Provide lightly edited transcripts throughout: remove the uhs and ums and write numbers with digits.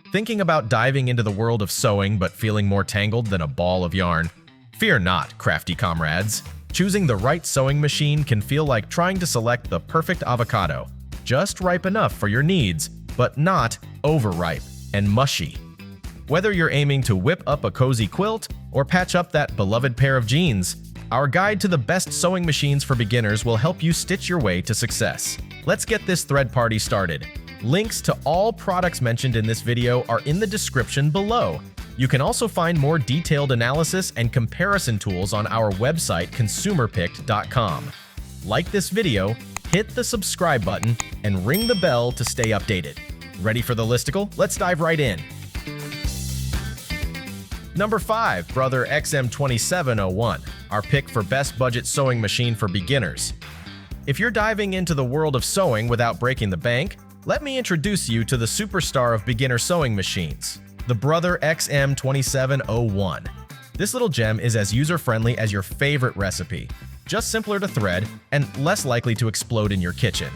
Thinking about diving into the world of sewing but feeling more tangled than a ball of yarn? Fear not, crafty comrades. Choosing the right sewing machine can feel like trying to select the perfect avocado, just ripe enough for your needs, but not overripe and mushy. Whether you're aiming to whip up a cozy quilt or patch up that beloved pair of jeans, our guide to the best sewing machines for beginners will help you stitch your way to success. Let's get this thread party started. Links to all products mentioned in this video are in the description below. You can also find more detailed analysis and comparison tools on our website, consumerpicked.com. Like this video, hit the subscribe button, and ring the bell to stay updated. Ready for the listicle? Let's dive right in. Number 5, Brother XM2701, our pick for best budget sewing machine for beginners. If you're diving into the world of sewing without breaking the bank, let me introduce you to the superstar of beginner sewing machines, the Brother XM2701. This little gem is as user-friendly as your favorite recipe, just simpler to thread and less likely to explode in your kitchen.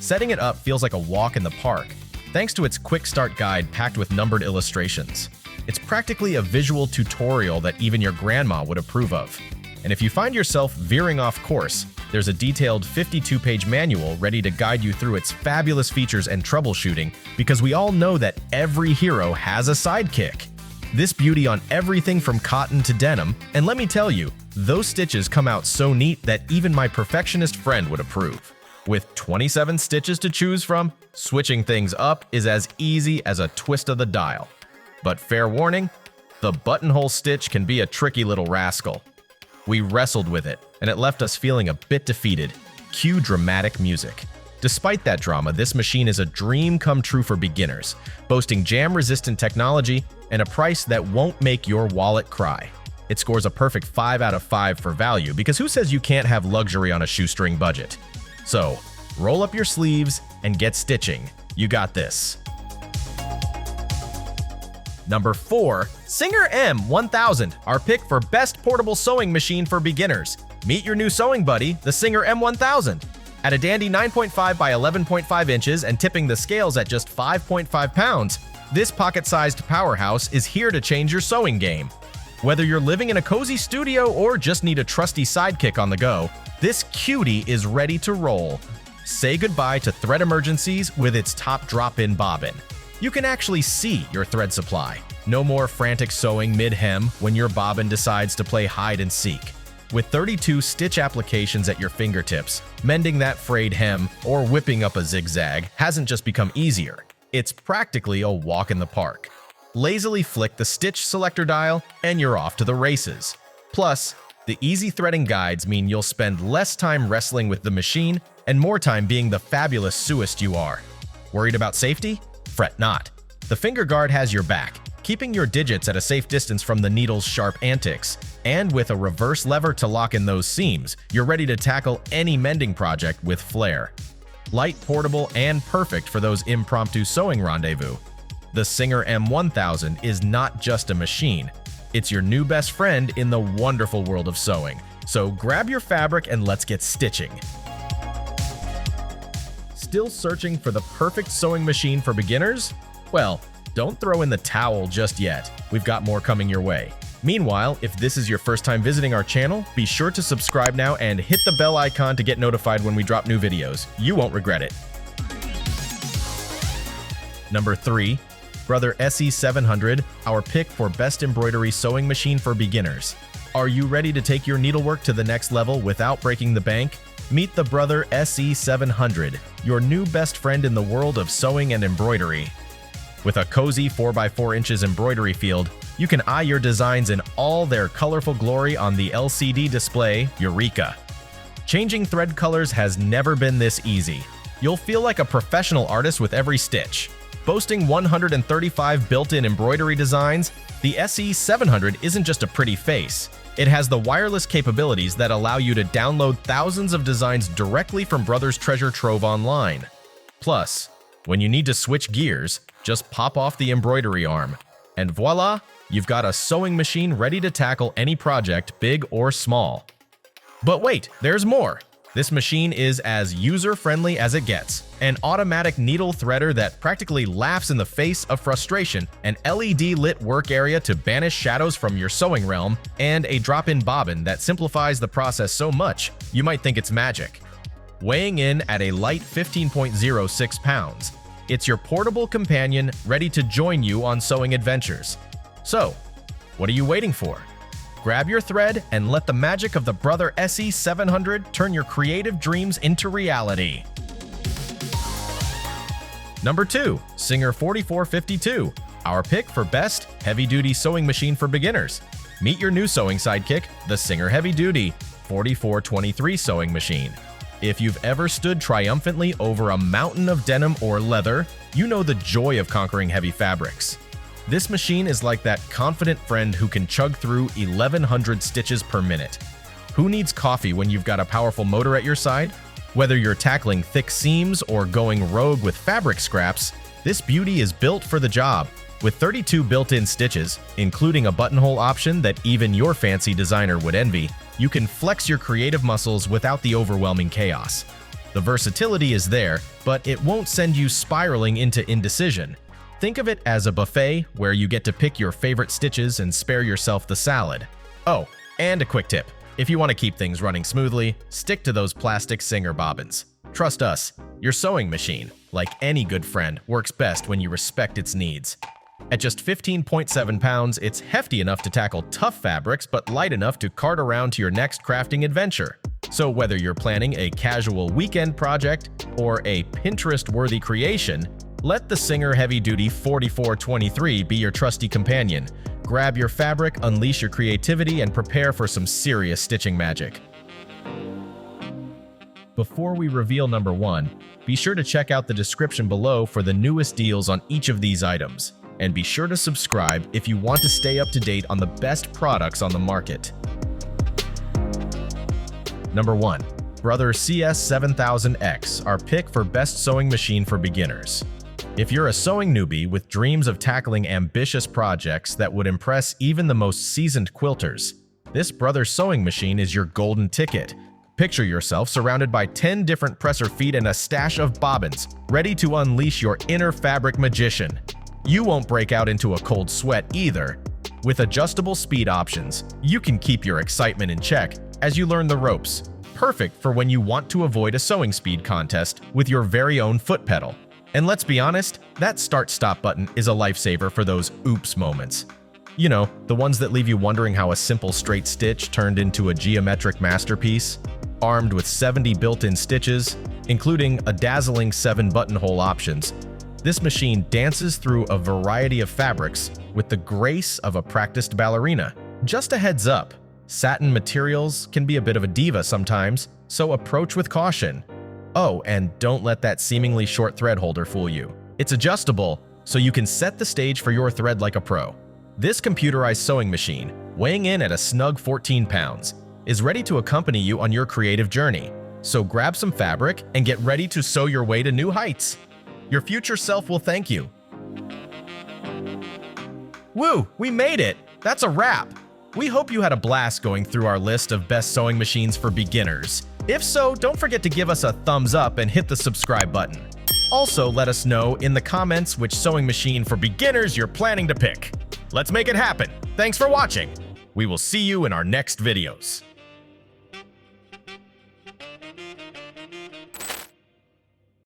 Setting it up feels like a walk in the park, thanks to its quick start guide packed with numbered illustrations. It's practically a visual tutorial that even your grandma would approve of. And if you find yourself veering off course, there's a detailed 52-page manual ready to guide you through its fabulous features and troubleshooting, because we all know that every hero has a sidekick. This beauty on everything from cotton to denim, and let me tell you, those stitches come out so neat that even my perfectionist friend would approve. With 27 stitches to choose from, switching things up is as easy as a twist of the dial. But fair warning, the buttonhole stitch can be a tricky little rascal. We wrestled with it, and it left us feeling a bit defeated. Cue dramatic music. Despite that drama, this machine is a dream come true for beginners, boasting jam-resistant technology and a price that won't make your wallet cry. It scores a perfect 5 out of 5 for value, because who says you can't have luxury on a shoestring budget? So, roll up your sleeves and get stitching. You got this. Number 4, Singer M1000, our pick for best portable sewing machine for beginners. Meet your new sewing buddy, the Singer M1000. At a dandy 9.5 by 11.5 inches and tipping the scales at just 5.5 pounds, this pocket-sized powerhouse is here to change your sewing game. Whether you're living in a cozy studio or just need a trusty sidekick on the go, this cutie is ready to roll. Say goodbye to thread emergencies with its top drop-in bobbin. You can actually see your thread supply. No more frantic sewing mid-hem when your bobbin decides to play hide and seek. With 32 stitch applications at your fingertips, mending that frayed hem or whipping up a zigzag hasn't just become easier, it's practically a walk in the park. Lazily flick the stitch selector dial and you're off to the races. Plus, the easy threading guides mean you'll spend less time wrestling with the machine and more time being the fabulous sewist you are. Worried about safety? Fret not. The finger guard has your back, keeping your digits at a safe distance from the needle's sharp antics. And with a reverse lever to lock in those seams, you're ready to tackle any mending project with flair. Light, portable, and perfect for those impromptu sewing rendezvous. The Singer M1000 is not just a machine, it's your new best friend in the wonderful world of sewing. So grab your fabric and let's get stitching. Still searching for the perfect sewing machine for beginners? Well, don't throw in the towel just yet. We've got more coming your way. Meanwhile, if this is your first time visiting our channel, be sure to subscribe now and hit the bell icon to get notified when we drop new videos. You won't regret it. Number 3, Brother SE700, our pick for best embroidery sewing machine for beginners. Are you ready to take your needlework to the next level without breaking the bank? Meet the Brother SE700, your new best friend in the world of sewing and embroidery. With a cozy 4x4 inches embroidery field, you can eye your designs in all their colorful glory on the LCD display, Eureka! Changing thread colors has never been this easy. You'll feel like a professional artist with every stitch. Boasting 135 built-in embroidery designs, the SE700 isn't just a pretty face. It has the wireless capabilities that allow you to download thousands of designs directly from Brother's treasure trove online. Plus, when you need to switch gears, just pop off the embroidery arm, and voila, you've got a sewing machine ready to tackle any project, big or small. But wait, there's more! This machine is as user-friendly as it gets. An automatic needle threader that practically laughs in the face of frustration, an LED-lit work area to banish shadows from your sewing realm, and a drop-in bobbin that simplifies the process so much you might think it's magic. Weighing in at a light 15.06 pounds, it's your portable companion ready to join you on sewing adventures. So, what are you waiting for? Grab your thread and let the magic of the Brother SE700 turn your creative dreams into reality. Number 2. Singer 4452, our pick for best heavy-duty sewing machine for beginners. Meet your new sewing sidekick, the Singer Heavy Duty 4423 sewing machine. If you've ever stood triumphantly over a mountain of denim or leather, you know the joy of conquering heavy fabrics. This machine is like that confident friend who can chug through 1,100 stitches per minute. Who needs coffee when you've got a powerful motor at your side? Whether you're tackling thick seams or going rogue with fabric scraps, this beauty is built for the job. With 32 built-in stitches, including a buttonhole option that even your fancy designer would envy, you can flex your creative muscles without the overwhelming chaos. The versatility is there, but it won't send you spiraling into indecision. Think of it as a buffet where you get to pick your favorite stitches and spare yourself the salad. Oh, and a quick tip. If you want to keep things running smoothly, stick to those plastic Singer bobbins. Trust us, your sewing machine, like any good friend, works best when you respect its needs. At just 15.7 pounds, it's hefty enough to tackle tough fabrics but light enough to cart around to your next crafting adventure. So whether you're planning a casual weekend project or a Pinterest-worthy creation, let the Singer Heavy Duty 4423 be your trusty companion. Grab your fabric, unleash your creativity, and prepare for some serious stitching magic. Before we reveal number 1, be sure to check out the description below for the newest deals on each of these items. And be sure to subscribe if you want to stay up to date on the best products on the market. Number 1. Brother CS7000X, our pick for best sewing machine for beginners. If you're a sewing newbie with dreams of tackling ambitious projects that would impress even the most seasoned quilters, this Brother sewing machine is your golden ticket. Picture yourself surrounded by 10 different presser feet and a stash of bobbins, ready to unleash your inner fabric magician. You won't break out into a cold sweat either. With adjustable speed options, you can keep your excitement in check as you learn the ropes. Perfect for when you want to avoid a sewing speed contest with your very own foot pedal. And let's be honest, that start-stop button is a lifesaver for those oops moments. You know, the ones that leave you wondering how a simple straight stitch turned into a geometric masterpiece. Armed with 70 built-in stitches, including a dazzling 7 buttonhole options, this machine dances through a variety of fabrics with the grace of a practiced ballerina. Just a heads up, satin materials can be a bit of a diva sometimes, so approach with caution. Oh, and don't let that seemingly short thread holder fool you. It's adjustable, so you can set the stage for your thread like a pro. This computerized sewing machine, weighing in at a snug 14 pounds, is ready to accompany you on your creative journey. So grab some fabric and get ready to sew your way to new heights. Your future self will thank you. Woo! We made it! That's a wrap! We hope you had a blast going through our list of best sewing machines for beginners. If so, don't forget to give us a thumbs up and hit the subscribe button. Also, let us know in the comments which sewing machine for beginners you're planning to pick. Let's make it happen! Thanks for watching! We will see you in our next videos.